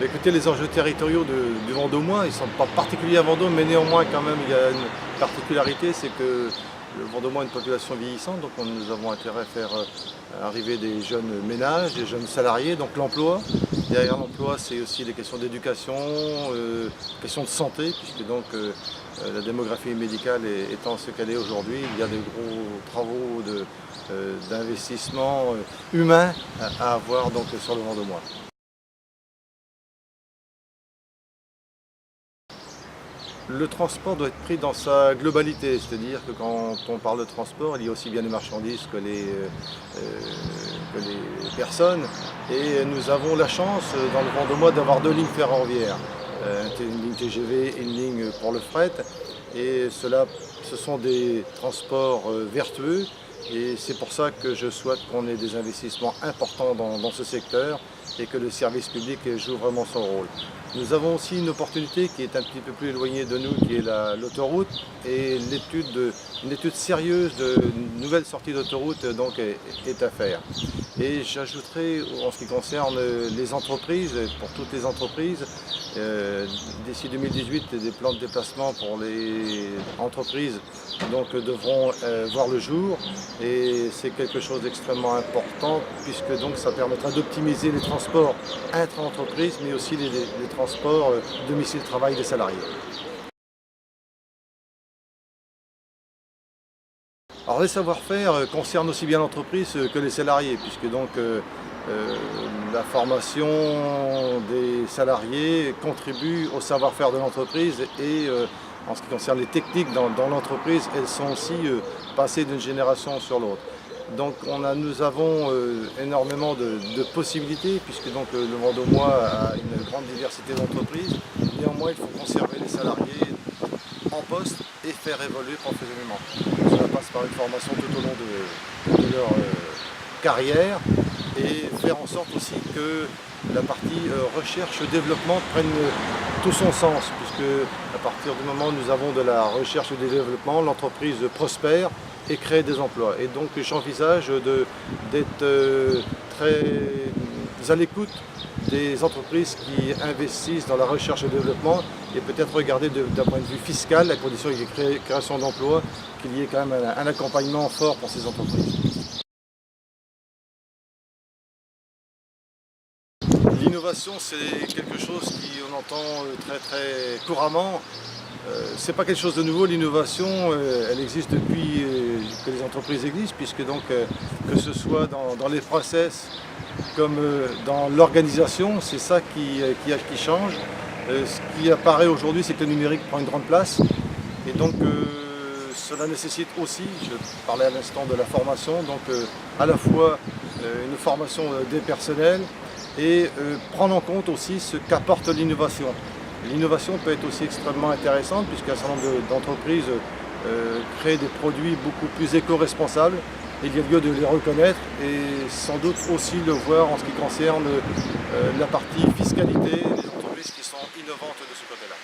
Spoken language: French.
Écoutez, les enjeux territoriaux du Vendômois, ils ne sont pas particuliers à Vendôme, mais néanmoins quand même il y a une particularité, c'est que le Vendômois a une population vieillissante, donc nous avons intérêt à faire arriver des jeunes ménages, des jeunes salariés, donc l'emploi. Derrière l'emploi, c'est aussi des questions d'éducation, questions de santé, puisque donc la démographie médicale étant ce qu'elle est aujourd'hui, il y a de gros travaux d'investissement humain à avoir donc, sur le Vendômois. Le transport doit être pris dans sa globalité, c'est-à-dire que quand on parle de transport, il y a aussi bien les marchandises que les personnes. Et nous avons la chance dans le Vendômois d'avoir 2 lignes ferroviaires, une ligne TGV et une ligne pour le fret. Et ce sont des transports vertueux. Et c'est pour ça que je souhaite qu'on ait des investissements importants dans ce secteur et que le service public joue vraiment son rôle. Nous avons aussi une opportunité qui est un petit peu plus éloignée de nous, qui est l'autoroute, et une étude sérieuse de nouvelles sorties d'autoroute donc est à faire. Et j'ajouterai en ce qui concerne les entreprises, pour toutes les entreprises, d'ici 2018, des plans de déplacement pour les entreprises donc, devront voir le jour, et c'est quelque chose d'extrêmement important puisque donc, ça permettra d'optimiser les transports intra-entreprises mais aussi les transports domicile-travail des salariés. Alors les savoir-faire concernent aussi bien l'entreprise que les salariés, puisque donc la formation des salariés contribue au savoir-faire de l'entreprise et en ce qui concerne les techniques dans l'entreprise, elles sont aussi passées d'une génération sur l'autre. Donc nous avons énormément de possibilités, puisque donc, le Vendômois a une grande diversité d'entreprises. Néanmoins, il faut conserver les salariés en poste et faire évoluer professionnellement. Cela passe par une formation tout au long de leur carrière et faire en sorte aussi que la partie recherche-développement prenne tout son sens, puisque à partir du moment où nous avons de la recherche et du développement, l'entreprise prospère et crée des emplois. Et donc j'envisage d'être très à l'écoute des entreprises qui investissent dans la recherche et développement et peut-être regarder d'un point de vue fiscal, à condition qu'il y ait création d'emplois, qu'il y ait quand même un accompagnement fort pour ces entreprises. L'innovation, c'est quelque chose qu'on entend très couramment. C'est pas quelque chose de nouveau, l'innovation, elle existe depuis que les entreprises existent, puisque donc que ce soit dans les process comme dans l'organisation, c'est ça qui change. Ce qui apparaît aujourd'hui, c'est que le numérique prend une grande place, et donc cela nécessite aussi, je parlais à l'instant de la formation, donc à la fois une formation des personnels et prendre en compte aussi ce qu'apporte l'innovation. L'innovation peut être aussi extrêmement intéressante puisqu'un certain nombre d'entreprises créent des produits beaucoup plus éco-responsables. Il y a lieu de les reconnaître et sans doute aussi le voir en ce qui concerne la partie fiscalité des entreprises qui sont innovantes de ce côté-là.